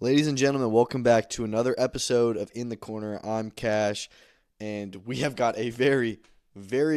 Ladies and gentlemen, welcome back to another episode of In the Corner. I'm Cash, and we have got a very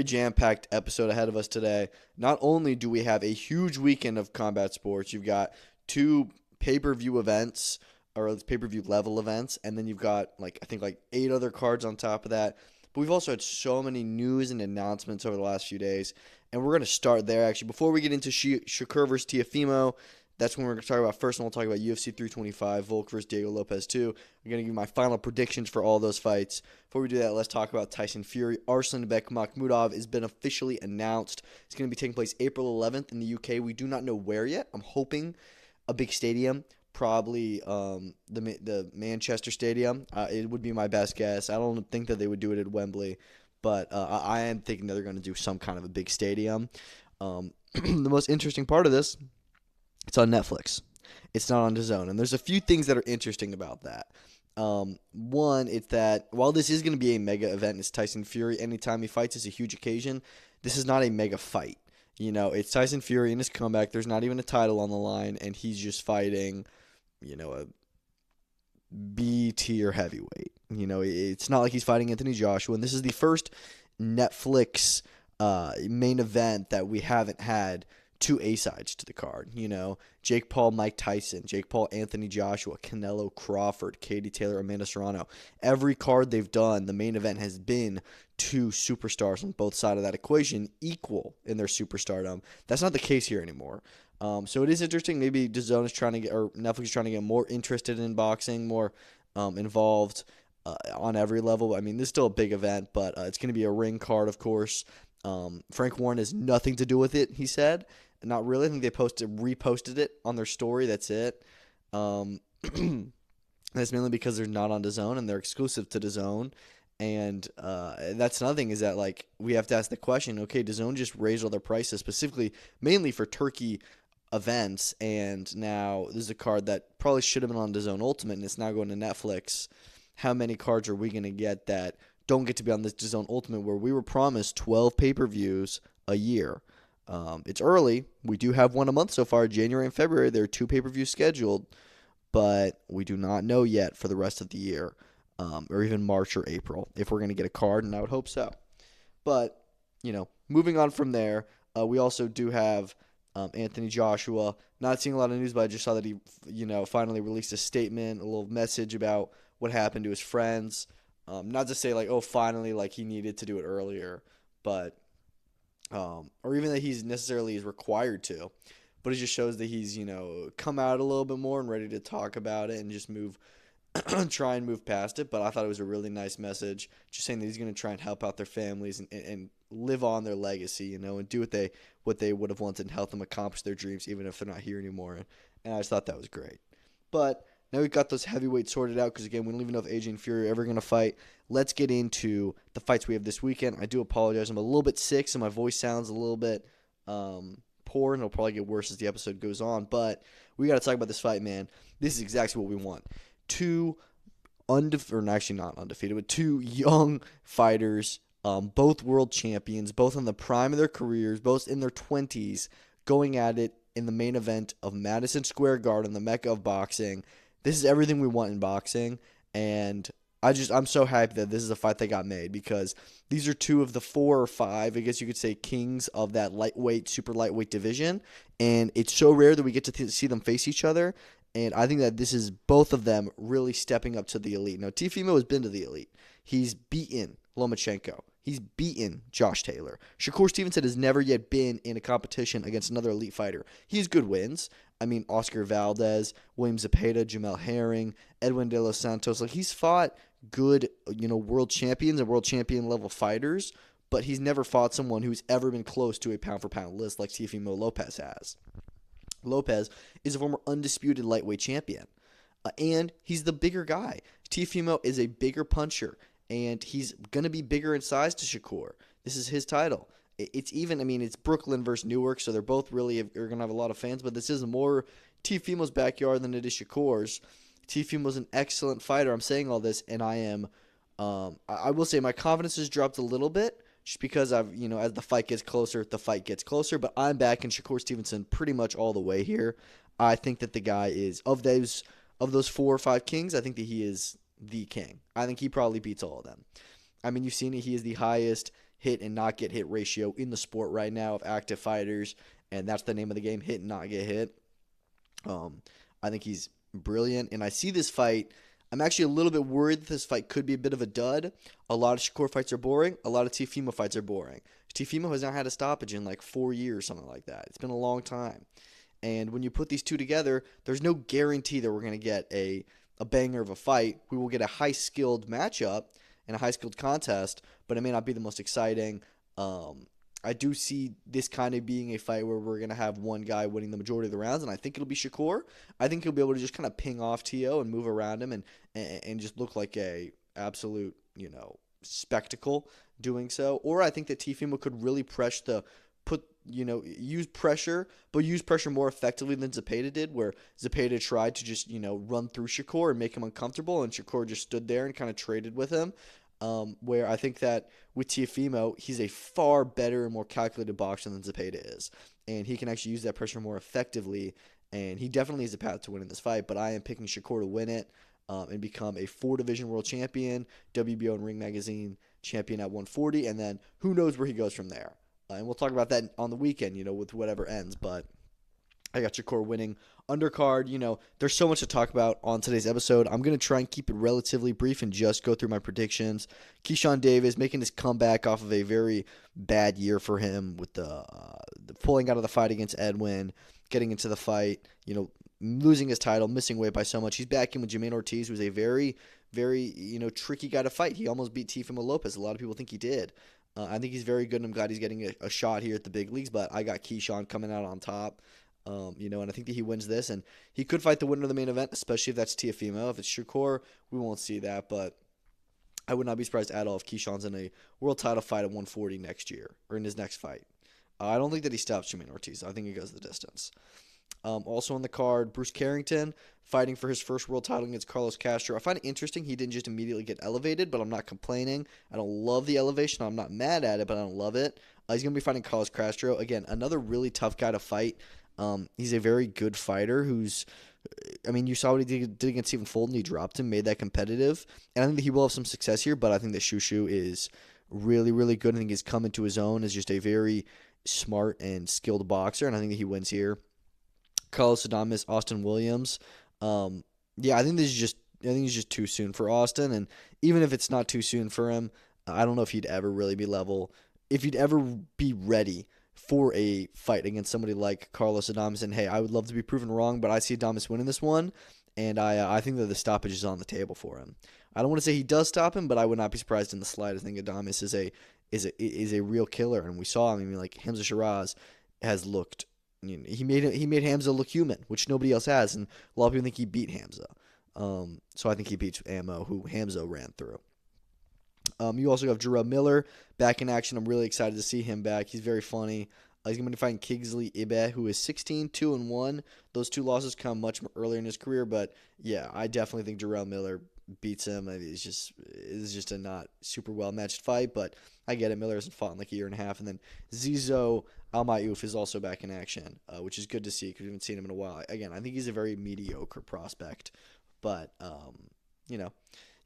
jam-packed episode ahead of us today. Not only do we have a huge weekend of combat sports, you've got two pay-per-view events, or pay-per-view level events, and then you've got, I think 8 other cards on top of that. But we've also had so many news and announcements over the last few days, and we're going to start there, actually. Before we get into Shakur versus Teofimo, that's when we're going to talk about first, and we'll talk about UFC 325, Volk versus Diego Lopez 2. I'm going to give you my final predictions for all those fights. Before we do that, let's talk about Tyson Fury. Arslanbek Makhmudov has been officially announced. It's going to be taking place April 11th in the UK. We do not know where yet. I'm hoping a big stadium, probably the Manchester Stadium. It would be my best guess. I don't think that they would do it at Wembley, but I am thinking that they're going to do some kind of a big stadium. The most interesting part of this, it's on Netflix. It's not on DAZN. And there's a few things that are interesting about that. One, it's that while this is going to be a mega event, it's Tyson Fury. Anytime he fights, it's a huge occasion. This is not a mega fight. It's Tyson Fury in his comeback. There's not even a title on the line, and he's just fighting, a B tier heavyweight. It's not like he's fighting Anthony Joshua. And this is the first Netflix main event that we haven't had two A-sides to the card. Jake Paul, Mike Tyson, Jake Paul, Anthony Joshua, Canelo Crawford, Katie Taylor, Amanda Serrano. Every card they've done, the main event has been two superstars on both sides of that equation, equal in their superstardom. That's not the case here anymore. So it is interesting. Maybe DAZN is trying to get, or Netflix is trying to get more interested in boxing, more involved on every level. I mean, this is still a big event, but it's going to be a ring card, of course. Frank Warren has nothing to do with it, he said. Not really. I think they reposted it on their story. That's it. That's mainly because they're not on DAZN and they're exclusive to DAZN. And that's another thing is that we have to ask the question, okay, DAZN just raised all their prices specifically, mainly for Turkey events, and now this is a card that probably should have been on DAZN Ultimate, and it's now going to Netflix. How many cards are we going to get that don't get to be on this DAZN Ultimate where we were promised 12 pay-per-views a year? It's early. We do have one a month so far, January and February. There are 2 pay-per-views scheduled, but we do not know yet for the rest of the year, or even March or April, if we're going to get a card, and I would hope so. But, moving on from there, we also do have Anthony Joshua. Not seeing a lot of news, but I just saw that he, finally released a statement, a little message about what happened to his friends. Not to say, finally, he needed to do it earlier, but or even that he's necessarily is required to, but it just shows that he's, come out a little bit more and ready to talk about it and just try and move past it. But I thought it was a really nice message, just saying that he's going to try and help out their families and live on their legacy, and do what they would have wanted and help them accomplish their dreams, even if they're not here anymore. And I just thought that was great. But now we've got those heavyweights sorted out because, again, we don't even know if AJ and Fury are ever going to fight. Let's get into the fights we have this weekend. I do apologize. I'm a little bit sick, so my voice sounds a little bit poor, and it'll probably get worse as the episode goes on. But we got to talk about this fight, man. This is exactly what we want. Two actually not undefeated, but two young fighters, both world champions, both in the prime of their careers, both in their 20s, going at it in the main event of Madison Square Garden, the mecca of boxing. This is everything we want in boxing, and I'm so happy that this is a fight that got made because these are 2 of the 4 or 5, I guess you could say, kings of that lightweight, super lightweight division, and it's so rare that we get to see them face each other, and I think that this is both of them really stepping up to the elite. Now, Teofimo has been to the elite. He's beaten Lomachenko. He's beaten Josh Taylor. Shakur Stevenson has never yet been in a competition against another elite fighter. He has good wins. I mean, Oscar Valdez, William Zepeda, Jamel Herring, Edwin De Los Santos. He's fought good, world champions and world champion level fighters, but he's never fought someone who's ever been close to a pound-for-pound list like Teofimo Lopez has. Lopez is a former undisputed lightweight champion, and he's the bigger guy. Teofimo is a bigger puncher, and he's going to be bigger in size to Shakur. This is his title. It's it's Brooklyn versus Newark, so they're both really are going to have a lot of fans, but this is more Teofimo's backyard than it is Shakur's. Teofimo's an excellent fighter. I'm saying all this, and I will say my confidence has dropped a little bit just because as the fight gets closer, but I'm backing Shakur Stevenson pretty much all the way here. I think that the guy is, of of those 4 or 5 kings, I think that he is the king. I think he probably beats all of them. I mean, you've seen it. He is the highest hit and not get hit ratio in the sport right now of active fighters, and that's the name of the game, hit and not get hit. I think he's brilliant, and I see this fight. I'm actually a little bit worried that this fight could be a bit of a dud. A lot of Shakur fights are boring. A lot of Teofimo fights are boring. Teofimo has not had a stoppage in like 4 years, something like that. It's been a long time. And when you put these two together, there's no guarantee that we're going to get a banger of a fight. We will get a high-skilled matchup and a high-skilled contest, but it may not be the most exciting. I do see this kind of being a fight where we're going to have one guy winning the majority of the rounds, and I think it'll be Shakur. I think he'll be able to just kind of ping off Teo and move around him and just look like a absolute, spectacle doing so. Or I think that Teofimo could really use pressure, but use pressure more effectively than Zepeda did, where Zepeda tried to just, run through Shakur and make him uncomfortable, and Shakur just stood there and kind of traded with him. Where I think that with Teofimo, he's a far better and more calculated boxer than Zepeda is. And he can actually use that pressure more effectively, and he definitely has a path to winning this fight, but I am picking Shakur to win it and become a 4-division world champion, WBO and Ring Magazine champion at 140, and then who knows where he goes from there. And we'll talk about that on the weekend, with whatever ends, but I got Shakur winning. Undercard, there's so much to talk about on today's episode. I'm going to try and keep it relatively brief and just go through my predictions. Keyshawn Davis making his comeback off of a very bad year for him with the pulling out of the fight against Edwin, getting into the fight, losing his title, missing weight by so much. He's back in with Jermaine Ortiz, who's a very, very, tricky guy to fight. He almost beat Teofimo Lopez. A lot of people think he did. I think he's very good, and I'm glad he's getting a shot here at the big leagues, but I got Keyshawn coming out on top. And I think that he wins this, and he could fight the winner of the main event, especially if that's Teofimo. If it's Shakur, we won't see that, but I would not be surprised at all if Keyshawn's in a world title fight at 140 next year, or in his next fight. I don't think that he stops Jermaine Ortiz. I think he goes the distance. Also on the card, Bruce Carrington fighting for his first world title against Carlos Castro. I find it interesting he didn't just immediately get elevated, but I'm not complaining. I don't love the elevation. I'm not mad at it, but I don't love it. He's going to be fighting Carlos Castro. Again, another really tough guy to fight. He's a very good fighter you saw what he did against Stephen Fulton. He dropped him, made that competitive. And I think that he will have some success here, but I think that Shushu is really, really good. I think he's come into his own as just a very smart and skilled boxer, and I think that he wins here. Carlos Adames, Austin Williams. I think this is just too soon for Austin, and even if it's not too soon for him, I don't know if he'd ever really be level. If he'd ever be ready for a fight against somebody like Carlos Adames. And hey, I would love to be proven wrong, but I see Adames winning this one, and I think that the stoppage is on the table for him. I don't want to say he does stop him, but I would not be surprised in the slightest. I think Adames is a real killer, and we saw him. Like Hamza Shiraz has looked. He made Hamza look human, which nobody else has, and a lot of people think he beat Hamza. So I think he beats Ammo, who Hamza ran through. You also have Jarrell Miller back in action. I'm really excited to see him back. He's very funny. He's going to be fighting Kingsley Ibe, who is 16-2-1. Those 2 losses come much earlier in his career, but yeah, I definitely think Jarrell Miller beats him. It's just a not super well matched fight, but I get it. Miller hasn't fought in like a year and a half, and then Zizo Almayouf is also back in action, which is good to see because we haven't seen him in a while. Again, I think he's a very mediocre prospect, but you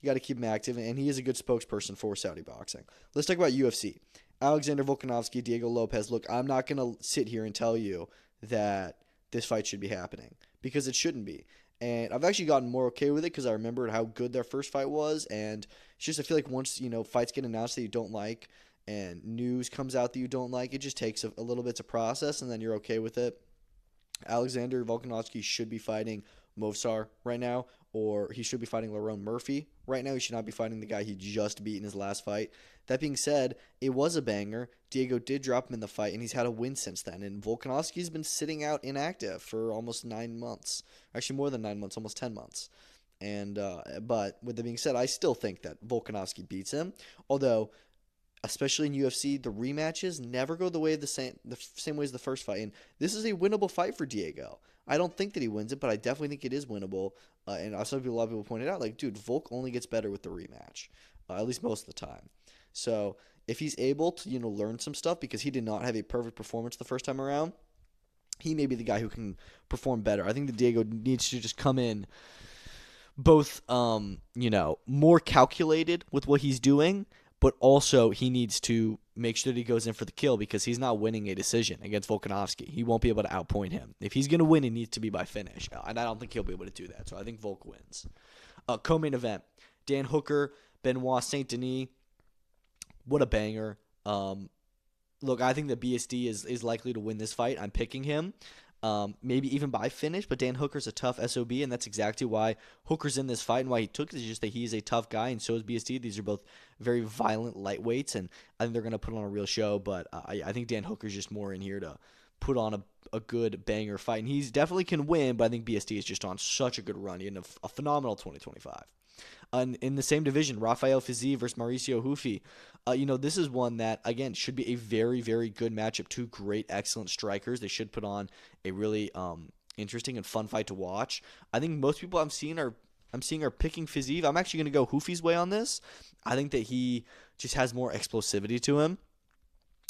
got to keep him active, and he is a good spokesperson for Saudi boxing. Let's talk about UFC. Alexander Volkanovski, Diego Lopez. Look, I'm not going to sit here and tell you that this fight should be happening because it shouldn't be. And I've actually gotten more okay with it because I remembered how good their first fight was, and it's just I feel like once fights get announced that you don't like and news comes out that you don't like, it just takes a little bit to process, and then you're okay with it. Alexander Volkanovski should be fighting Movsar right now, or he should be fighting Lerone Murphy right now. He should not be fighting the guy he just beat in his last fight. That being said, it was a banger. Diego did drop him in the fight, and he's had a win since then. And Volkanovski's been sitting out inactive for almost 9 months. Actually, more than 9 months, almost 10 months. And but with that being said, I still think that Volkanovski beats him. Although, especially in UFC, the rematches never go the same way as the first fight. And this is a winnable fight for Diego. I don't think that he wins it, but I definitely think it is winnable. And a lot of people pointed out, like, dude, Volk only gets better with the rematch, at least most of the time. So if he's able to, learn some stuff because he did not have a perfect performance the first time around, he may be the guy who can perform better. I think that Diego needs to just come in both more calculated with what he's doing, but also he needs to make sure that he goes in for the kill because he's not winning a decision against Volkanovski. He won't be able to outpoint him. If he's going to win, it needs to be by finish, and I don't think he'll be able to do that. So I think Volk wins. Co-main event, Dan Hooker, Benoit Saint Denis. What a banger. Look, I think that BSD is likely to win this fight. I'm picking him. Maybe even by finish, but Dan Hooker's a tough SOB, and that's exactly why Hooker's in this fight and why he took it. Is just that he's a tough guy, and so is BSD. These are both very violent lightweights, and I think they're going to put on a real show, but I think Dan Hooker's just more in here to put on a good banger fight, and he's definitely can win, but I think BSD is just on such a good run. He had a phenomenal 2025. In the same division, Rafael Fiziev versus Mauricio Hufi. This is one that, again, should be a very, very good matchup. Two great, excellent strikers. They should put on a really interesting and fun fight to watch. I think most people I'm seeing are picking Fiziev. I'm actually going to go Hufi's way on this. I think that he just has more explosivity to him.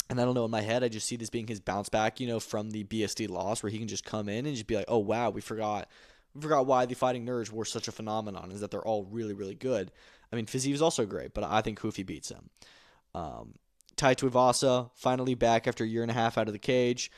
And I don't know, in my head, I just see this being his bounce back, from the BSD loss, where he can just come in and just be like, oh, wow, we forgot why the Fighting Nerds were such a phenomenon, is that they're all really, really good. I mean, Fiziev is also great, but I think Hufi beats him. Tai Tuivasa, finally back after a year and a half out of the cage.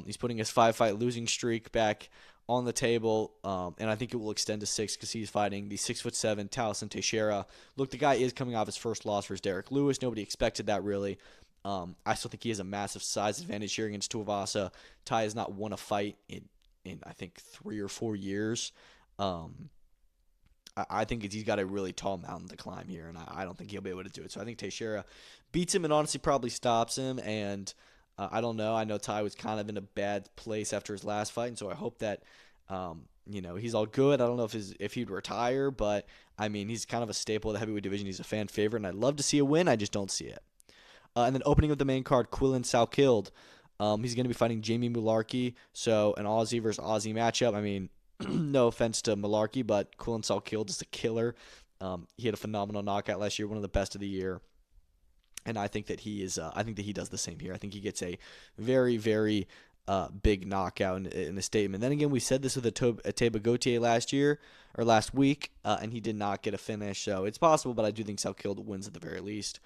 He's putting his 5-fight losing streak back on the table, and I think it will extend to 6 because he's fighting the 6'7" Tyson Teixeira. Look, the guy is coming off his first loss versus Derek Lewis. Nobody expected that, really. I still think he has a massive size advantage here against Tuivasa. Tai has not won a fight in I think 3 or 4 years. I think he's got a really tall mountain to climb here, and I don't think he'll be able to do it. So I think Teixeira beats him and honestly probably stops him, and I don't know. I know Tai was kind of in a bad place after his last fight, and so I hope that he's all good. I don't know if he'd retire, but I mean, he's kind of a staple of the heavyweight division. He's a fan favorite, and I'd love to see a win. I just don't see it. And then opening up the main card, Quillan Salkilde. He's going to be fighting Jamie Mularkey, so an Aussie versus Aussie matchup. I mean, no offense to Mularkey, but Quillan Salkilde is a killer. He had a phenomenal knockout last year, one of the best of the year, and I think that he is. I think that he does the same here. I think he gets a very, very big knockout in a statement. Then again, we said this with Teba Gautier last week, and he did not get a finish, so it's possible, but I do think Salkilde wins at the very least.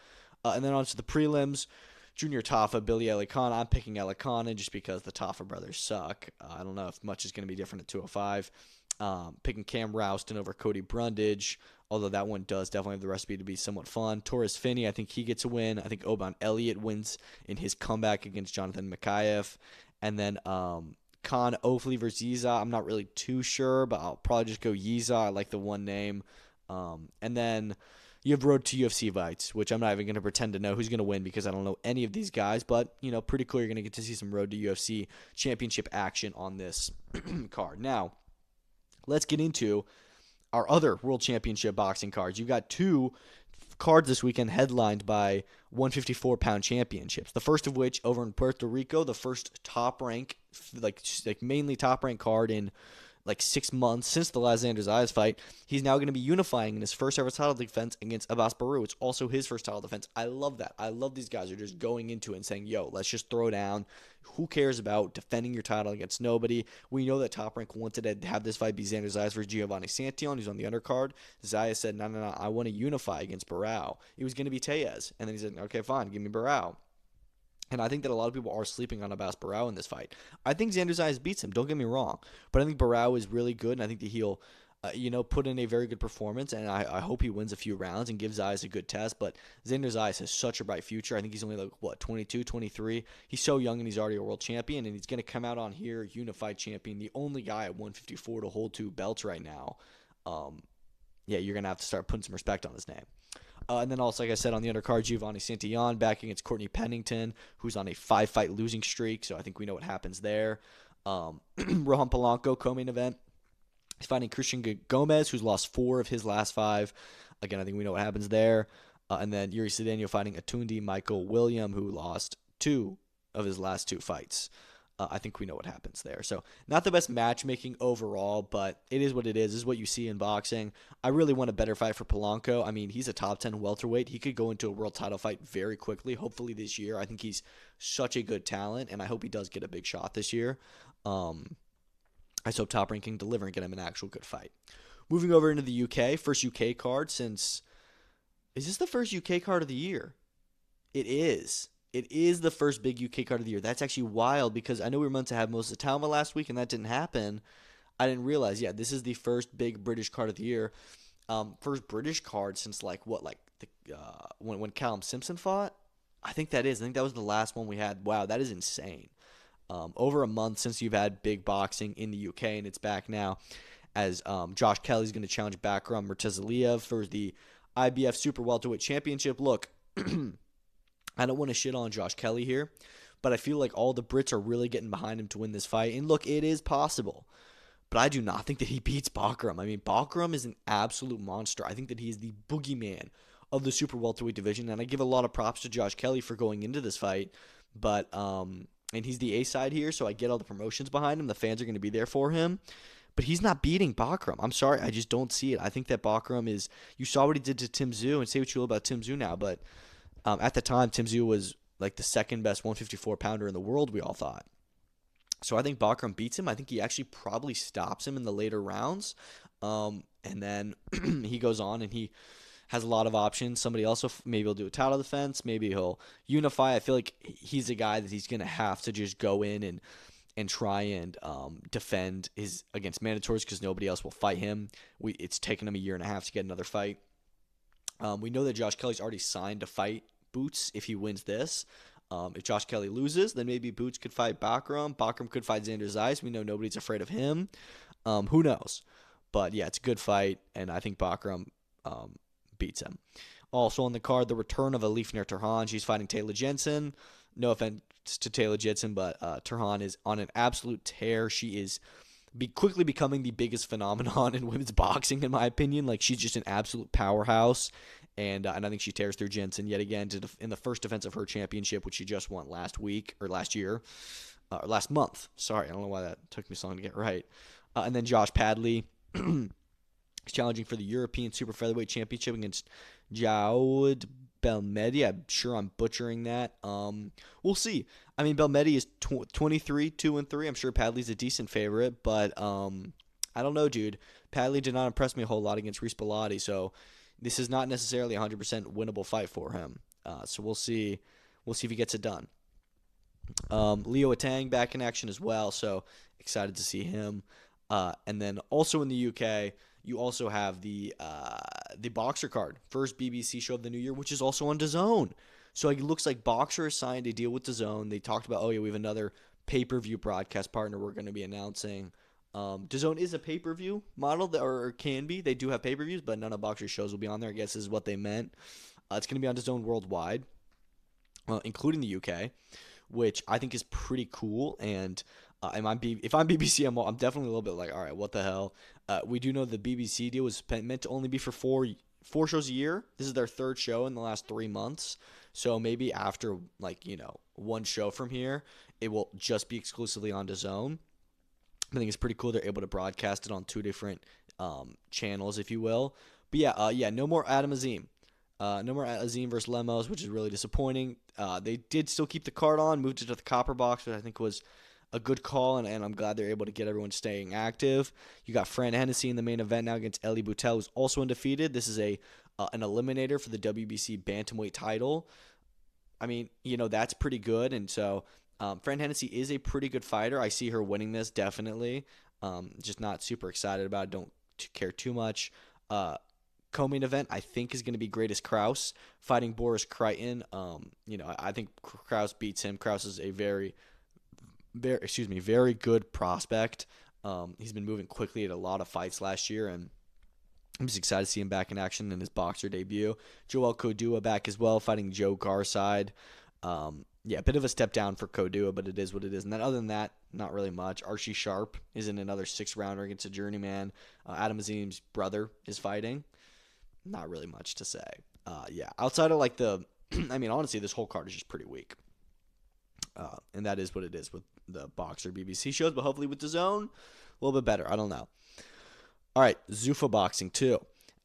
And then on to the prelims. Junior Tafa, Billy Alicana. I'm picking Alicana just because the Tafa brothers suck. I don't know if much is going to be different at 205. Picking Cam Rouston over Cody Brundage, although that one does definitely have the recipe to be somewhat fun. Torres Finney, I think he gets a win. I think Oban Elliott wins in his comeback against Jonathan Makayev. And then Khan Ofli versus Yiza. I'm not really too sure, but I'll probably just go Yiza. I like the one name. And then you have Road to UFC fights, which I'm not even going to pretend to know who's going to win because I don't know any of these guys. But, pretty cool. You're going to get to see some Road to UFC championship action on this card. Now, let's get into our other World Championship boxing cards. You've got 2 cards this weekend headlined by 154-pound championships. The first of which over in Puerto Rico, the first top rank, like mainly top rank card in 6 months since the last Xander Zayas fight. He's now going to be unifying in his first ever title defense against Abass Baraou. It's also his first title defense. I love that. I love these guys are just going into it and saying, yo, let's just throw down. Who cares about defending your title against nobody? We know that Top Rank wanted to have this fight be Xander Zayas versus Giovanni Santillan, who's on the undercard. Zayas said, no, I want to unify against Baraou. It was going to be Tellez. And then he said, okay, fine, give me Baraou. And I think that a lot of people are sleeping on Abass Baraou in this fight. I think Xander Zayas beats him, don't get me wrong. But I think Baraou is really good, and I think that he'll put in a very good performance, and I hope he wins a few rounds and gives Zayas a good test. But Xander Zayas has such a bright future. I think he's only 22, 23. He's so young, and he's already a world champion, and he's going to come out on here unified champion, the only guy at 154 to hold 2 belts right now. You're going to have to start putting some respect on his name. And then also, like I said, on the undercard, Giovanni Santillan back against Courtney Pennington, who's on a 5-fight losing streak, so I think we know what happens there. Rohan Polanco, co-main event. He's fighting Christian Gomez, who's lost 4 of his last 5. Again, I think we know what happens there. And then Yuri Cedeno fighting Atundi Michael William, who lost 2 of his last 2 fights. I think we know what happens there. So not the best matchmaking overall, but it is what it is. This is what you see in boxing. I really want a better fight for Polanco. I mean, he's a top 10 welterweight. He could go into a world title fight very quickly, hopefully this year. I think he's such a good talent, and I hope he does get a big shot this year. I just hope Top Rank can deliver and get him an actual good fight. moving over into the UK, first UK card since. Is this the first UK card of the year? It is. It is the first big UK card of the year. That's actually wild because I know we were meant to have Moses Talma last week and that didn't happen. I didn't realize. Yeah, this is the first big British card of the year. First British card since when Callum Simpson fought. I think that is. I think that was the last one we had. Wow, that is insane. Over a month since you've had big boxing in the UK, and it's back now as Josh Kelly's going to challenge Bakhram Murtazaliev for the IBF Super Welterweight Championship. Look, I don't want to shit on Josh Kelly here, but I feel like all the Brits are really getting behind him to win this fight. And look, it is possible, but I do not think that he beats Bakhram. I mean, Bakhram is an absolute monster. I think that he is the boogeyman of the super welterweight division, and I give a lot of props to Josh Kelly for going into this fight. But and he's the A side here, so I get all the promotions behind him. The fans are going to be there for him. But he's not beating Bakhram. I'm sorry, I just don't see it. I think that Bakhram is. You saw what he did to Tim Tszyu, and say what you will about Tim Tszyu now, but at the time, Tim Tszyu was like the second best 154-pounder in the world, we all thought. So I think Bakhram beats him. I think he actually probably stops him in the later rounds. And then he goes on and he has a lot of options. Somebody else, maybe he'll do a title defense. Maybe he'll unify. I feel like he's a guy that he's going to have to just go in and try and defend his against mandatories because nobody else will fight him. It's taken him a year and a half to get another fight. We know that Josh Kelly's already signed to fight Boots if he wins this. If Josh Kelly loses, then maybe Boots could fight Bakhram. Bakhram could fight Xander Zayas. We know nobody's afraid of him. Who knows? But yeah, it's a good fight, and I think Bakhram beats him. Also on the card, the return of Alif Turhan. She's fighting Taylor Jensen. No offense to Taylor Jensen, but Turhan is on an absolute tear. She is quickly becoming the biggest phenomenon in women's boxing, in my opinion. Like, she's just an absolute powerhouse, and I think she tears through Jensen yet again in the first defense of her championship, which she just won last month. Sorry, I don't know why that took me so long to get right. And then Josh Padley is challenging for the European Super Featherweight Championship against Jaoud Belmedi. I'm sure I'm butchering that. We'll see. I mean, Belmedi is 23, 2-3. I'm sure Padley's a decent favorite, but I don't know, dude. Padley did not impress me a whole lot against Reese Bellotti, so this is not necessarily a 100% winnable fight for him. So we'll see. We'll see if he gets it done. Leo Atang back in action as well, so excited to see him. And then also in the UK, you also have the Boxer card, first BBC show of the new year, which is also on DAZN. So it looks like Boxer has signed a deal with DAZN. They talked about, we have another pay-per-view broadcast partner we're going to be announcing. DAZN is a pay-per-view model, or can be. They do have pay-per-views, but none of Boxer's shows will be on there, I guess is what they meant. It's going to be on DAZN worldwide, including the UK, which I think is pretty cool. And if I'm BBC, I'm definitely a little bit like, all right, what the hell? We do know the BBC deal was meant to only be for four shows a year. This is their third show in the last 3 months. So maybe after one show from here, it will just be exclusively on DAZN. I think it's pretty cool they're able to broadcast it on two different channels, if you will. But yeah, no more Adam Azim. No more Azim versus Lemos, which is really disappointing. They did still keep the card on, moved it to the copper box, which I think was a good call, and I'm glad they're able to get everyone staying active. You got Fran Hennessy in the main event now against Eli Boutel, who's also undefeated. This is an eliminator for the WBC bantamweight title. I mean, that's pretty good, and so Fran Hennessy is a pretty good fighter. I see her winning this, definitely. Just not super excited about it. Don't care too much. Co-main event, I think, is going to be Greatest Krause fighting Boris Crichton. I think Krause beats him. Krause is a very good prospect. He's been moving quickly at a lot of fights last year, and I'm just excited to see him back in action in his Boxer debut. Joel Kodua back as well, fighting Joe Garside. A bit of a step down for Kodua, but it is what it is. And then other than that, not really much. Archie Sharp is in another 6-rounder against a journeyman. Adam Azim's brother is fighting. Not really much to say. Outside of honestly, this whole card is just pretty weak. And that is what it is with the Boxer BBC shows, but hopefully with DAZN, a little bit better. I don't know. All right, Zuffa Boxing too.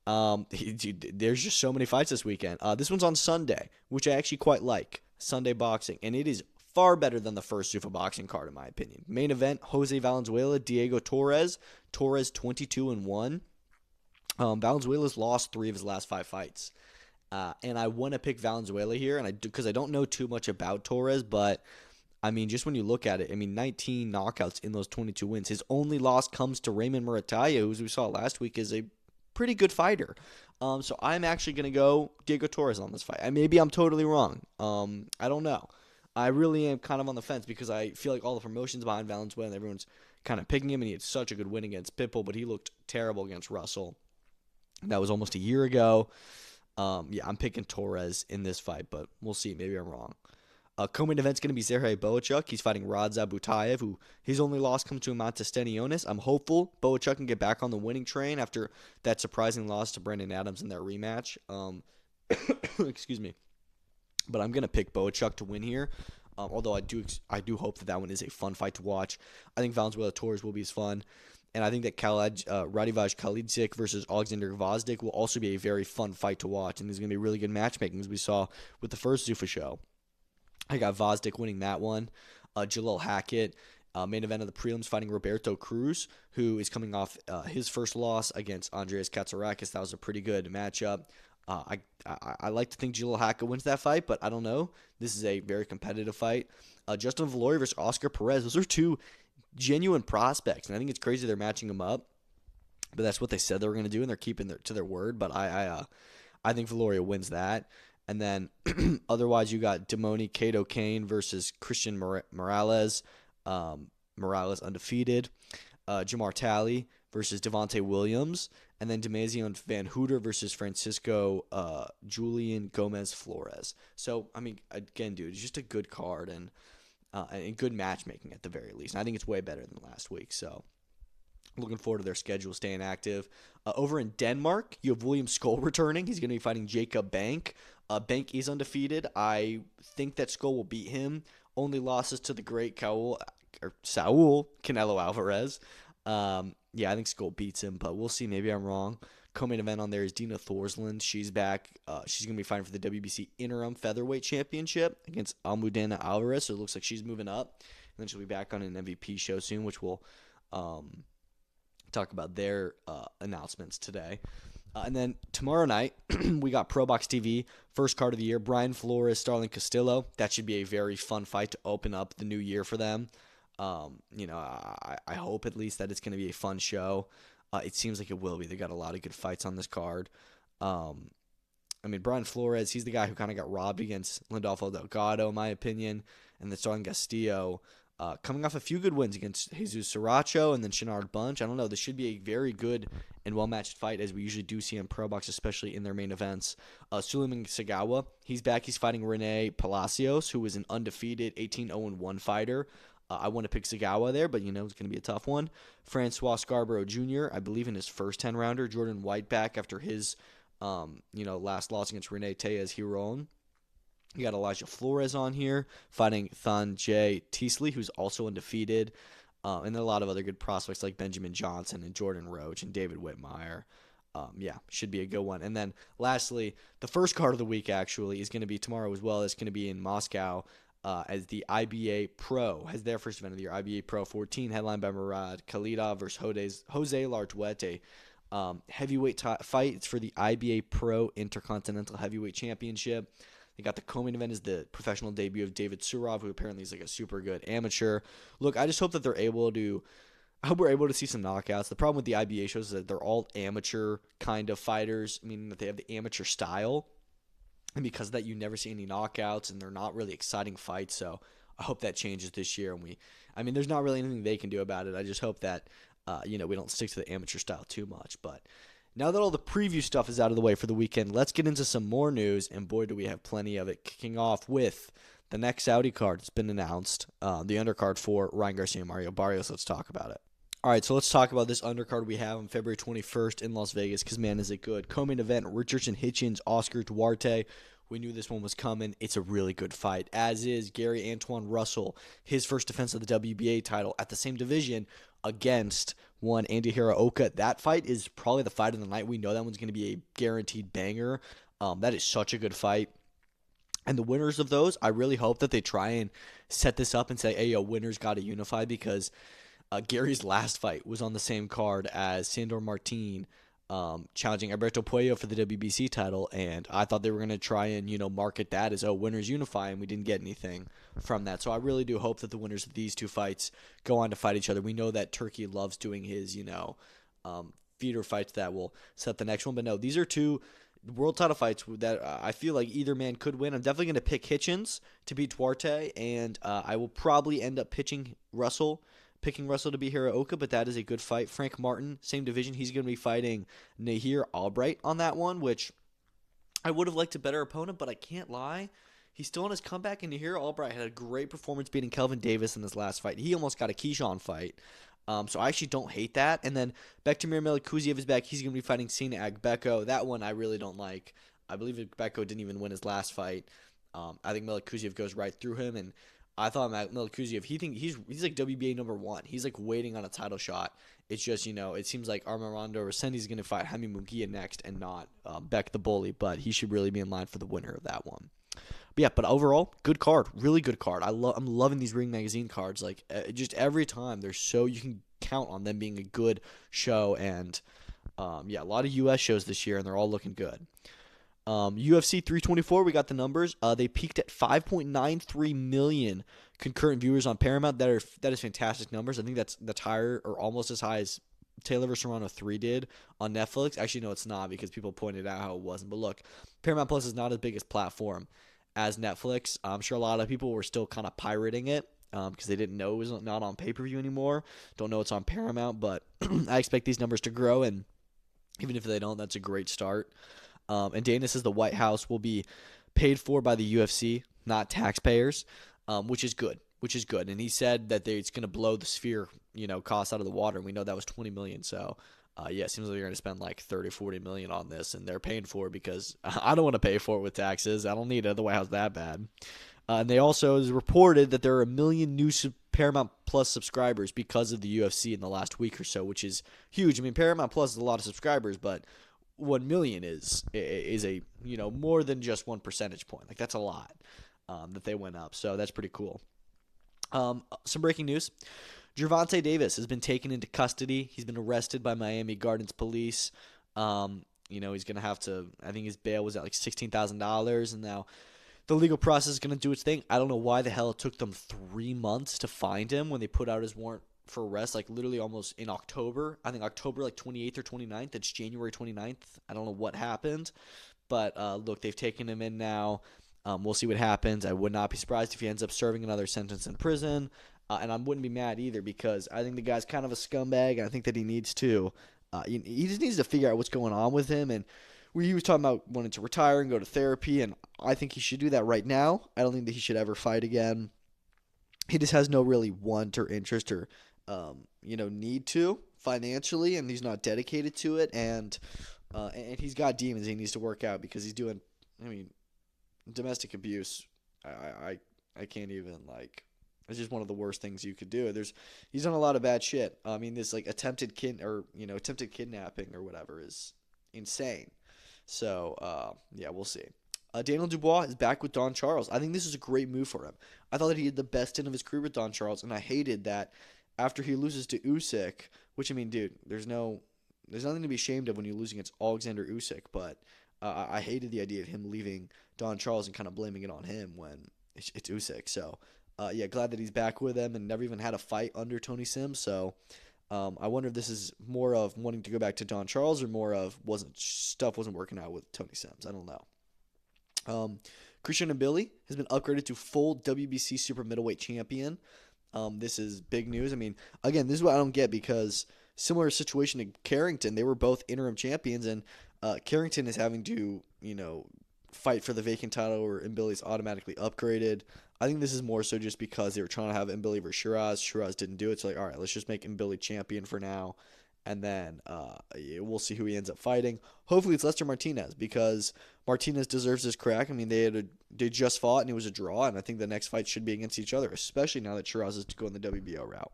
There's just so many fights this weekend. This one's on Sunday, which I actually quite like. Sunday boxing, and it is far better than the first Zuffa Boxing card, in my opinion. Main event, Jose Valenzuela, Diego Torres. Torres 22-1. Valenzuela's lost 3 of his last 5 fights. And I want to pick Valenzuela here, and because I don't know too much about Torres, but I mean, just when you look at it, I mean, 19 knockouts in those 22 wins. His only loss comes to Raymond Muratalla, who, as we saw last week, is a pretty good fighter. So I'm actually going to go Diego Torres on this fight. And maybe I'm totally wrong. I don't know. I really am kind of on the fence because I feel like all the promotions behind Valenzuela and everyone's kind of picking him, and he had such a good win against Pitbull, but he looked terrible against Russell. That was almost a year ago. Yeah, I'm picking Torres in this fight, but we'll see. Maybe I'm wrong. Co-main event's going to be Sergey Boachuk. He's fighting Radza Butayev, who his only loss comes to Amata Stenionis. I'm hopeful Boachuk can get back on the winning train after that surprising loss to Brendan Adams in their rematch. Excuse me. But I'm going to pick Boachuk to win here. Although I do hope that one is a fun fight to watch. I think Valenzuela Torres will be as fun. And I think that Radivaj Kalidzik versus Alexander Gvozdyk will also be a very fun fight to watch. And there's going to be really good matchmaking, as we saw with the first Zuffa show. I got Gvozdyk winning that one. Jalil Hackett, main event of the prelims, fighting Roberto Cruz, who is coming off his first loss against Andreas Katsarakis. That was a pretty good matchup. I like to think Jalil Hackett wins that fight, but I don't know. This is a very competitive fight. Justin Valori versus Oscar Perez. Those are 2 genuine prospects, and I think it's crazy they're matching them up. But that's what they said they were going to do, and they're keeping to their word. But I think Valori wins that. And then otherwise, you got Demoni Kato Kane versus Christian Morales. Morales undefeated. Jamar Talley versus Devontae Williams. And then Demazion Van Hooter versus Francisco Julian Gomez Flores. So, I mean, again, dude, it's just a good card and good matchmaking at the very least. And I think it's way better than last week. So, looking forward to their schedule staying active. Over in Denmark, you have William Skoll returning. He's going to be fighting Jacob Bank. Bank is undefeated. I think that Skoll will beat him. Only losses to the great Saul Canelo Alvarez. Yeah, I think Skoll beats him, but we'll see. Maybe I'm wrong. Co-main event on there is Dina Thorsland. She's back. She's going to be fighting for the WBC Interim Featherweight Championship against Almudena Alvarez, so it looks like she's moving up. And then she'll be back on an MVP show soon, which we'll talk about their announcements today. And then tomorrow night, we got Pro Box TV, first card of the year, Brian Flores, Starling Castillo. That should be a very fun fight to open up the new year for them. I hope at least that it's going to be a fun show. It seems like it will be. They got a lot of good fights on this card. I mean, Brian Flores, he's the guy who kind of got robbed against Lindolfo Delgado, in my opinion. And then Starling Castillo, coming off a few good wins against Jesus Sriracha and then Shenard Bunch. I don't know. This should be a very good and well-matched fight, as we usually do see on Pro Box, especially in their main events. Suleiman Sagawa, he's back. He's fighting Rene Palacios, who is an undefeated 18-0-1 fighter. I want to pick Sagawa there, but, it's going to be a tough one. Francois Scarborough Jr., I believe in his first 10-rounder. Jordan White back after his, last loss against Rene Tejas Hiron. You got Elijah Flores on here fighting Thanjay Teasley, who's also undefeated. And then a lot of other good prospects like Benjamin Johnson and Jordan Roach and David Whitmire. Should be a good one. And then lastly, the first card of the week actually is going to be tomorrow as well. It's going to be in Moscow as the IBA Pro has their first event of the year. IBA Pro 14, headlined by Murad Khalidov versus Jose Lartuete. Heavyweight fight. It's for the IBA Pro Intercontinental Heavyweight Championship. They got the co-main event is the professional debut of David Surov, who apparently is like a super good amateur. Look, I just hope that I hope we're able to see some knockouts. The problem with the IBA shows is that they're all amateur kind of fighters, meaning that they have the amateur style. And because of that, you never see any knockouts, and they're not really exciting fights. So I hope that changes this year. And there's not really anything they can do about it. I just hope that, we don't stick to the amateur style too much. But now that all the preview stuff is out of the way for the weekend, let's get into some more news, and boy, do we have plenty of it, kicking off with the next Saudi card. It's been announced, the undercard for Ryan Garcia and Mario Barrios. Let's talk about it. All right, so let's talk about this undercard we have on February 21st in Las Vegas, because, man, is it good. Co-main event, Richardson Hitchens, Oscar Duarte. We knew this one was coming. It's a really good fight, as is Gary Antoine Russell, his first defense of the WBA title at the same division against one Andy Hiraoka. That fight is probably the fight of the night. We know that one's going to be a guaranteed banger. That is such a good fight. And the winners of those, I really hope that they try and set this up and say, hey, winners got to unify, because Gary's last fight was on the same card as Sandor Martin challenging Alberto Puello for the WBC title, and I thought they were going to try and, market that as, winners unify, and we didn't get anything from that. So I really do hope that the winners of these two fights go on to fight each other. We know that Turkey loves doing his, feeder fights that will set the next one, but no, these are two world title fights that I feel like either man could win. I'm definitely going to pick Hitchens to beat Duarte, and I will probably end up picking Russell to beat Hiraoka, but that is a good fight. Frank Martin, same division. He's going to be fighting Nahir Albright on that one, which I would have liked a better opponent, but I can't lie. He's still on his comeback, and Nahir Albright had a great performance beating Kelvin Davis in this last fight. He almost got a Keyshawn fight. So I actually don't hate that. And then Bektemir Melikuziev is back. He's going to be fighting Sina Agbeko. That one I really don't like. I believe Agbeko didn't even win his last fight. I think Melikuziev goes right through him, and I thought Melikuziev, he's like WBA number 1. He's like waiting on a title shot. It's just, it seems like Armando Resendiz is going to fight Jaime Munguia next and not Beck the Bully, but he should really be in line for the winner of that one. But yeah, but overall, good card, really good card. I'm loving these Ring Magazine cards. Like just every time you can count on them being a good show, and a lot of US shows this year, and they're all looking good. UFC 324, we got the numbers. They peaked at 5.93 million concurrent viewers on Paramount. That is fantastic numbers. I think that's higher or almost as high as Taylor vs. Serrano 3 did on Netflix. Actually, no, it's not, because people pointed out how it wasn't. But look, Paramount Plus is not as big a platform as Netflix. I'm sure a lot of people were still kind of pirating it because they didn't know it was not on pay-per-view anymore. Don't know it's on Paramount, but I expect these numbers to grow, and even if they don't, that's a great start. And Dana says the White House will be paid for by the UFC, not taxpayers, which is good. And he said that it's going to blow the Sphere, costs out of the water. And we know that was $20 million. So, it seems like they're going to spend like $30-40 million on this, and they're paying for it because I don't want to pay for it with taxes. I don't need the White House that bad. And they also is reported that there are 1 million new Paramount Plus subscribers because of the UFC in the last week or so, which is huge. I mean, Paramount Plus is a lot of subscribers, but 1 million is a more than just 1 percentage point. Like, that's a lot that they went up, so that's pretty cool. Some breaking news: Gervonta Davis has been taken into custody. He's been arrested by Miami Gardens police. He's gonna have to. I think his bail was at like $16,000, and now the legal process is gonna do its thing. I don't know why the hell it took them 3 months to find him when they put out his warrant for arrest, like literally almost in October. I think October like 28th or 29th. It's January 29th. I don't know what happened, but look, they've taken him in now. We'll see what happens. I would not be surprised if he ends up serving another sentence in prison, and I wouldn't be mad either, because I think the guy's kind of a scumbag, and I think that he needs to he just needs to figure out what's going on with him. And he was talking about wanting to retire and go to therapy, and I think he should do that right now. I don't think that he should ever fight again. He just has no really want or interest or need to financially, and he's not dedicated to it, and he's got demons he needs to work out, because he's doing, domestic abuse. I can't even, like, it's just one of the worst things you could do. He's done a lot of bad shit. This like attempted kidnapping or whatever is insane. So we'll see. Daniel Dubois is back with Don Charles. I think this is a great move for him. I thought that he had the best stint of his career with Don Charles, and I hated that after he loses to Usyk, which, dude, there's nothing to be ashamed of when you're losing against Alexander Usyk, but I hated the idea of him leaving Don Charles and kind of blaming it on him when it's Usyk. So, glad that he's back with him and never even had a fight under Tony Sims. So, I wonder if this is more of wanting to go back to Don Charles or more of stuff wasn't working out with Tony Sims. I don't know. Christian Mbili has been upgraded to full WBC super middleweight champion. This is big news. Again, this is what I don't get, because similar situation to Carrington, they were both interim champions, and Carrington is having to, fight for the vacant title, or Mbili's automatically upgraded. I think this is more so just because they were trying to have Mbili versus Shiraz. Shiraz didn't do it, so all right, let's just make Mbili champion for now, and then we'll see who he ends up fighting. Hopefully it's Lester Martinez, because Martinez deserves his crack. They just fought, and it was a draw, and I think the next fight should be against each other, especially now that Shiraz is going the WBO route.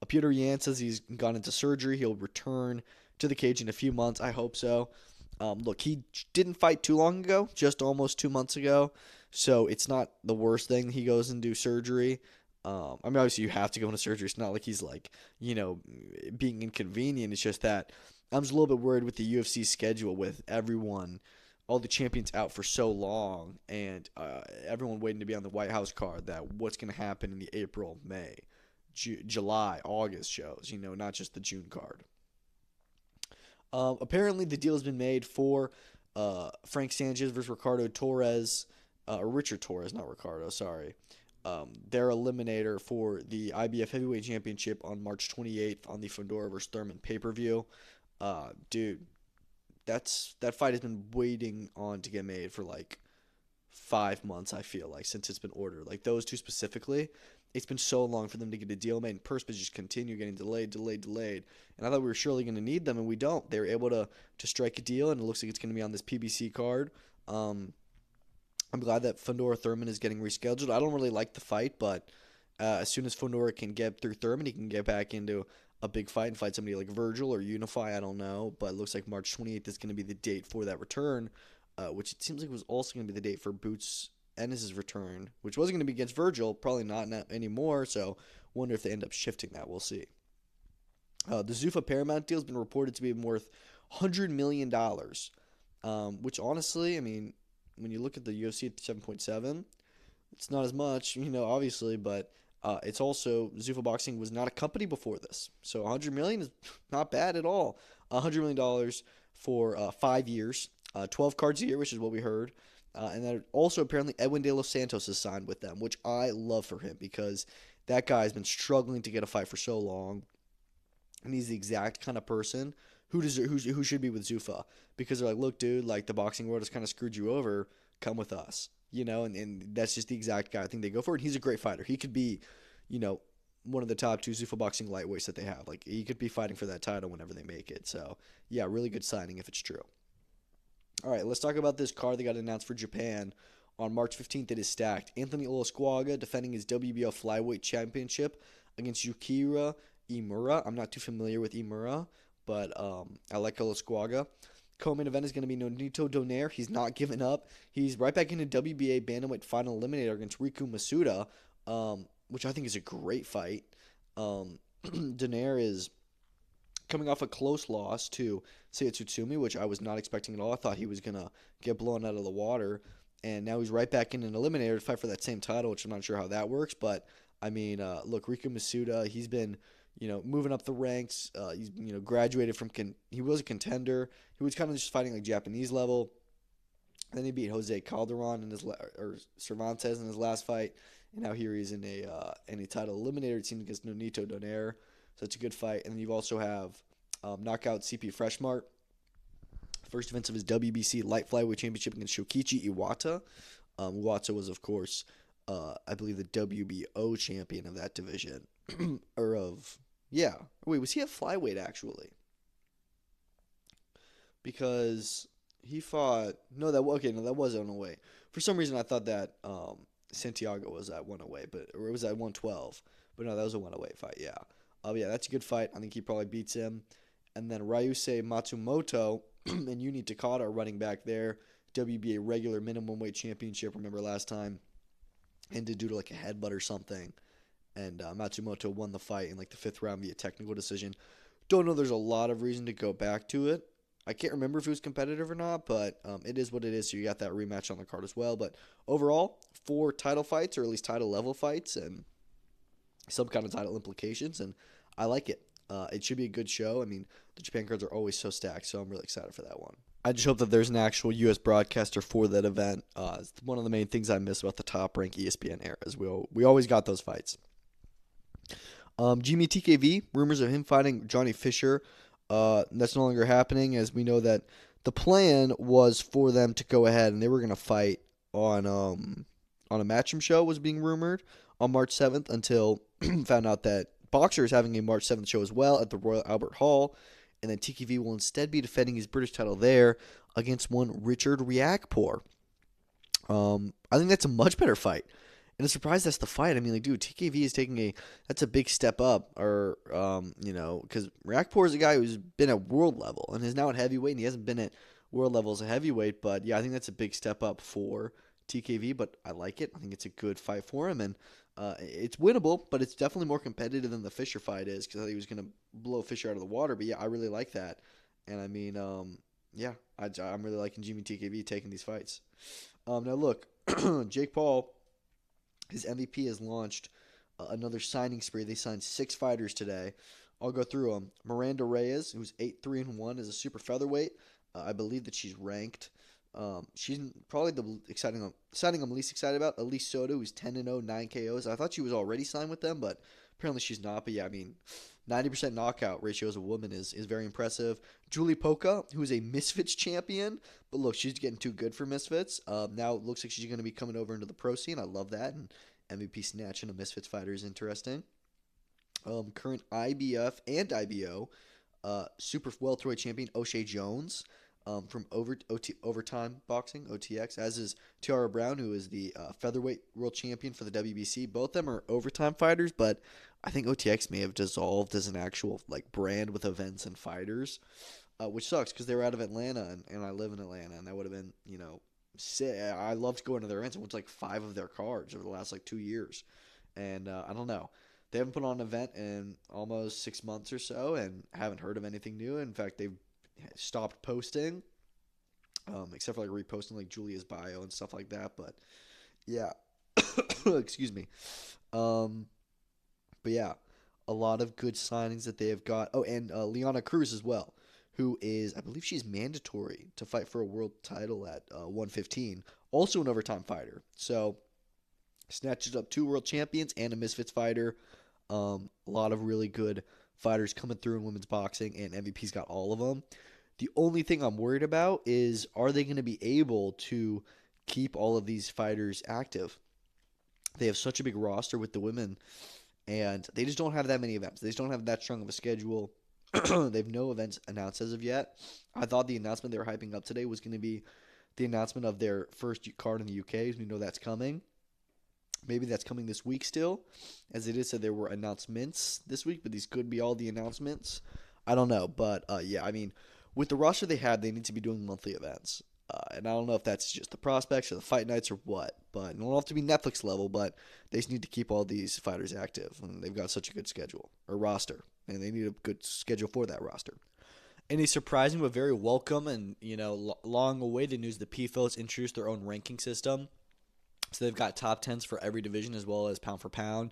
Peter Yan says he's gone into surgery. He'll return to the cage in a few months. I hope so. Look, he didn't fight too long ago, just almost 2 months ago, so it's not the worst thing he goes and do surgery. Obviously you have to go into surgery. It's not like he's being inconvenient. It's just that I'm just a little bit worried with the UFC schedule with everyone, all the champions out for so long, and everyone waiting to be on the White House card, that what's going to happen in the April, May, July, August shows, not just the June card. Apparently, the deal has been made for Frank Sanchez versus Ricardo Torres, or Richard Torres, not Ricardo, sorry. Their eliminator for the IBF Heavyweight Championship on March 28th on the Fundora versus Thurman pay-per-view. Dude, that fight has been waiting on to get made for like 5 months, I feel like, since it's been ordered. Like those two specifically, it's been so long for them to get a deal made, and purse bids just continue getting delayed. And I thought we were surely going to need them, and we don't. They were able to strike a deal, and it looks like it's going to be on this PBC card. I'm glad that Fundora Thurman is getting rescheduled. I don't really like the fight, but as soon as Fundora can get through Thurman, he can get back into a big fight and fight somebody like Virgil or Unify. I don't know, but it looks like March 28th is going to be the date for that return, which it seems like was also going to be the date for Boots Ennis' return, which wasn't going to be against Virgil, probably not anymore, so wonder if they end up shifting that. We'll see. The Zuffa Paramount deal has been reported to be worth $100 million, which honestly, I mean, when you look at the UFC at 7.7, it's not as much, obviously, but it's also, Zuffa Boxing was not a company before this, so $100 million is not bad at all. $100 million for 5 years, 12 cards a year, which is what we heard. And then also apparently Edwin De Los Santos is signed with them, which I love for him because that guy has been struggling to get a fight for so long. And he's the exact kind of person who should be with Zuffa, because they're like, look, dude, like the boxing world has kind of screwed you over. Come with us, and that's just the exact guy I think they go for. And he's a great fighter. He could be, one of the top 2 Zuffa Boxing lightweights that they have. Like he could be fighting for that title whenever they make it. So yeah, really good signing if it's true. All right, let's talk about this card that got announced for Japan on March 15th. It is stacked. Anthony Olasquaga defending his WBO Flyweight Championship against Yukira Imura. I'm not too familiar with Imura, but I like Olasquaga. Co-main event is going to be Nonito Donaire. He's not giving up. He's right back into WBA Bantamweight Final Eliminator against Riku Masuda, which I think is a great fight. Donaire is coming off a close loss to Seiya Tsutsumi, which I was not expecting at all. I thought he was going to get blown out of the water. And now he's right back in an eliminator to fight for that same title, which I'm not sure how that works. But, I mean, look, Riku Masuda, he's been, moving up the ranks. He's, graduated from, he was a contender. He was kind of just fighting like Japanese level. Then he beat Jose Calderon or Cervantes in his last fight. And now here he's in a title eliminator team against Nonito Donaire. So it's a good fight. And then you also have knockout CP Freshmart. First defense of his WBC Light Flyweight Championship against Shokichi Iwata. Iwata was, of course, I believe the WBO champion of that division. Wait, was he a flyweight, actually? Because he fought... that was 108. For some reason, I thought that Santiago was at 108, or it was at 112. But no, that was a 108 fight, yeah. Yeah, that's a good fight. I think he probably beats him. And then Ryusei Matsumoto and Yuni Takada are running back there. WBA regular minimum weight championship, remember last time? Ended due to like a headbutt or something. And Matsumoto won the fight in like the 5th round via technical decision. Don't know there's a lot of reason to go back to it. I can't remember if it was competitive or not, but it is what it is. So you got that rematch on the card as well. But overall, 4 title fights, or at least title level fights, and some kind of title implications, and I like it. It should be a good show. I mean, the Japan cards are always so stacked, so I'm really excited for that one. I just hope that there's an actual U.S. broadcaster for that event. It's one of the main things I miss about the Top Rank ESPN era, is we always got those fights. Jimmy TKV, rumors of him fighting Johnny Fisher. That's no longer happening, as we know that the plan was for them to go ahead and they were going to fight on a Matchroom show, was being rumored, on March 7th, until found out that Boxer is having a March 7th show as well at the Royal Albert Hall, and then TKV will instead be defending his British title there against one Richard Riakporhe. I think that's a much better fight. And I'm surprised that's the fight. I mean, like, dude, TKV is taking that's a big step up, or, because Riakporhe is a guy who's been at world level and is now at heavyweight, and he hasn't been at world level as a heavyweight, but yeah, I think that's a big step up for TKV, but I like it. I think it's a good fight for him, and it's winnable, but it's definitely more competitive than the Fisher fight is, because I thought he was going to blow Fisher out of the water, but yeah, I really like that. And I mean, yeah, I'm really liking Jimmy TKB taking these fights. Now look, Jake Paul, his MVP has launched another signing spree. They signed 6 fighters today. I'll go through them. Miranda Reyes, who's 8-3-1, is a super featherweight. I believe that she's ranked. She's probably the signing I'm least excited about. Elise Soto, who's 10-0, 9 KOs. I thought she was already signed with them, but apparently she's not. But yeah, I mean, 90% knockout ratio as a woman is very impressive. Julie Polka, who is a Misfits champion, but look, she's getting too good for Misfits. Now it looks like she's going to be coming over into the pro scene. I love that, and MVP snatching a Misfits fighter is interesting. Current IBF and IBO super welterweight champion O'Shea Jones from Overtime Boxing, OTX, as is Tiara Brown, who is the featherweight world champion for the WBC. Both of them are Overtime fighters, but I think OTX may have dissolved as an actual like brand with events and fighters, which sucks because they were out of Atlanta, and I live in Atlanta, and that would have been, sick. I loved going to their events. I went to like 5 of their cards over the last like 2 years, and I don't know. They haven't put on an event in almost 6 months or so, and haven't heard of anything new. In fact, they've stopped posting, except for like reposting like Julia's bio and stuff like that. But yeah, excuse me. But yeah, a lot of good signings that they have got. Oh, and Liana Cruz as well, who is, I believe she's mandatory to fight for a world title at 115. Also an overtime fighter. So snatches up 2 world champions and a Misfits fighter. A lot of really good fighters coming through in women's boxing, and MVP's got all of them. The only thing I'm worried about is, are they going to be able to keep all of these fighters active? They have such a big roster with the women, and they just don't have that many events. They just don't have that strong of a schedule. They have no events announced as of yet. I thought the announcement they were hyping up today was going to be the announcement of their first card in the UK, as we know that's coming. Maybe that's coming this week still, as it is said there were announcements this week, but these could be all the announcements. I don't know, but yeah, I mean, with the roster they have, they need to be doing monthly events. And I don't know if that's just the prospects or the fight nights or what, but it don't have to be Netflix level, but they just need to keep all these fighters active, and they've got such a good schedule, or roster, and they need a good schedule for that roster. And a surprising but very welcome and, long-awaited news, the PFL has introduced their own ranking system. So they've got top 10s for every division as well as pound for pound.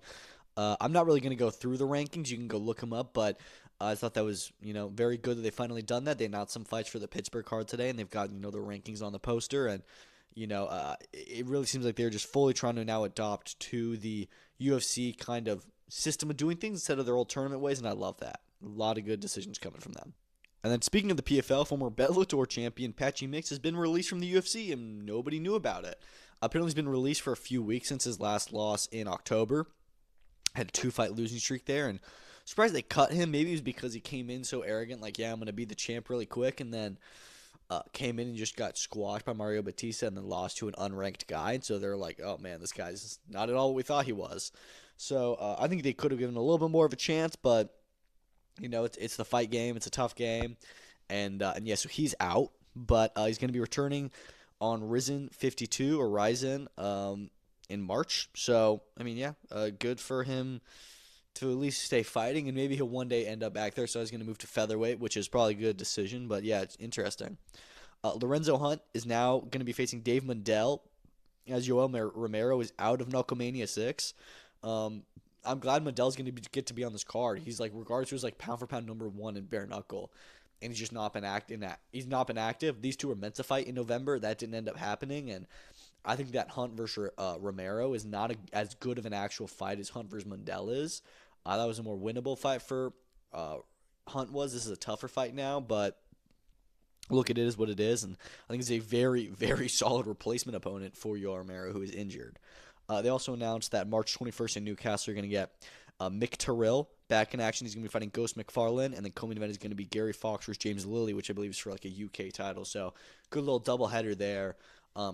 I'm not really going to go through the rankings. You can go look them up, but I thought that was, very good that they finally done that. They announced some fights for the Pittsburgh card today, and they've got, the rankings on the poster. And, it really seems like they're just fully trying to now adopt to the UFC kind of system of doing things instead of their old tournament ways, and I love that. A lot of good decisions coming from them. And then speaking of the PFL, former Bellator champion Patchy Mix has been released from the UFC, and nobody knew about it. Apparently he's been released for a few weeks since his last loss in October. Had a 2-fight losing streak there, and surprised they cut him. Maybe it was because he came in so arrogant, like, yeah, I'm going to be the champ really quick, and then came in and just got squashed by Mario Batista and then lost to an unranked guy. And so they're like, oh, man, this guy's not at all what we thought he was. So I think they could have given him a little bit more of a chance, but, it's the fight game. It's a tough game. And yeah, so he's out, but he's going to be returning on Risen 52 or Ryzen in March. So, I mean, yeah, good for him to at least stay fighting, and maybe he'll one day end up back there. So he's going to move to featherweight, which is probably a good decision. But, yeah, it's interesting. Lorenzo Hunt is now going to be facing Dave Mundell, as Yoel Romero is out of Knucklemania 6. I'm glad Mundell's going to get to be on this card. He's, like, regardless, he was, like, pound-for-pound number 1 in bare knuckle. And he's just not been he's not been active. These two were meant to fight in November. That didn't end up happening, and I think that Hunt versus Romero is not as good of an actual fight as Hunt versus Mundell is. That was a more winnable fight for Hunt was. This is a tougher fight now, but look, it is what it is, and I think it's a very, very solid replacement opponent for Yoel Romero, who is injured. They also announced that March 21st in Newcastle, you're going to get Mick Terrell back in action. He's going to be fighting Ghost McFarlane, and the co-main event is going to be Gary Fox versus James Lilly, which I believe is for like a UK title. So good little doubleheader there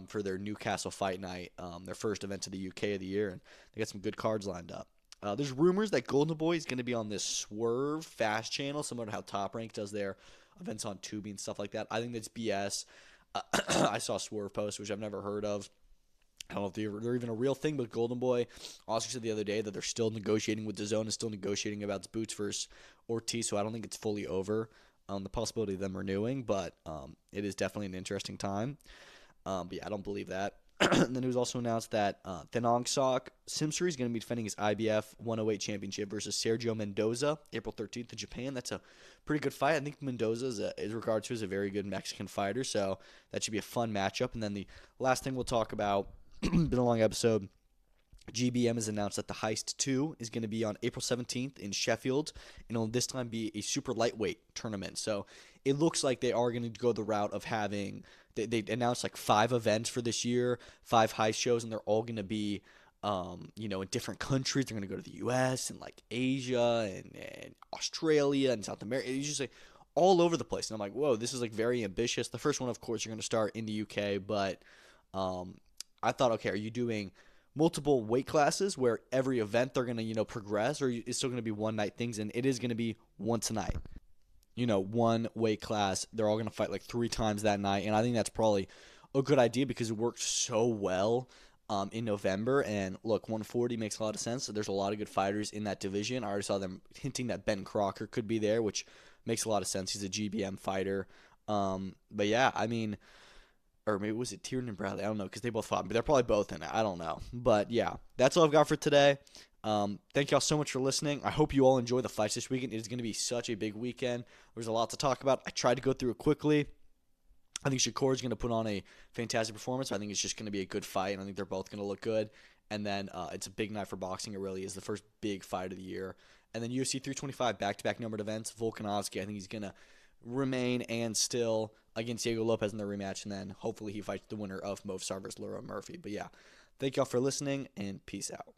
for their Newcastle fight night, their first event to the UK of the year, and they got some good cards lined up. There's rumors that Golden Boy is going to be on this Swerve Fast channel, similar to how Top Rank does their events on Tubi and stuff like that. I think that's BS. I saw Swerve post, which I've never heard of. I don't know if they're even a real thing, but Golden Boy also said the other day that they're still negotiating with DAZN and still negotiating about boots versus Ortiz, so I don't think it's fully over. the possibility of them renewing, but it is definitely an interesting time. But yeah, I don't believe that. And then it was also announced that Thanong Sok Simsuri is going to be defending his IBF 108 championship versus Sergio Mendoza April 13th in Japan. That's a pretty good fight. I think Mendoza is regarded to as a very good Mexican fighter, so that should be a fun matchup. And then the last thing we'll talk about, been a long episode, GBM has announced that the Heist 2 is going to be on April 17th in Sheffield, and it'll this time be a super lightweight tournament. So it looks like they are going to go the route of having they announced like 5 events for this year, 5 Heist shows, and they're all going to be in different countries. They're going to go to the U.S. and like Asia and Australia and South America. It's just like all over the place. And I'm like, whoa, this is like very ambitious. The first one, of course, you're going to start in the U.K., but I thought, okay, are you doing multiple weight classes where every event they're going to, progress, or it's still going to be one-night things? And it is going to be once a night. One weight class. They're all going to fight like 3 times that night. And I think that's probably a good idea because it worked so well in November. And look, 140 makes a lot of sense. So there's a lot of good fighters in that division. I already saw them hinting that Ben Crocker could be there, which makes a lot of sense. He's a GBM fighter. But yeah, I mean, or maybe was it Tiernan and Bradley? I don't know because they both fought, but they're probably both in it. I don't know. But yeah, that's all I've got for today. Thank y'all so much for listening. I hope you all enjoy the fights this weekend. It is going to be such a big weekend. There's a lot to talk about. I tried to go through it quickly. I think Shakur is going to put on a fantastic performance. I think it's just going to be a good fight, and I think they're both going to look good. And then it's a big night for boxing. It really is the first big fight of the year. And then UFC 325, back-to-back numbered events. Volkanovski, I think he's going to remain and still against Diego Lopez in the rematch. And then hopefully he fights the winner of Movsar versus Laura Murphy. But yeah, thank y'all for listening, and peace out.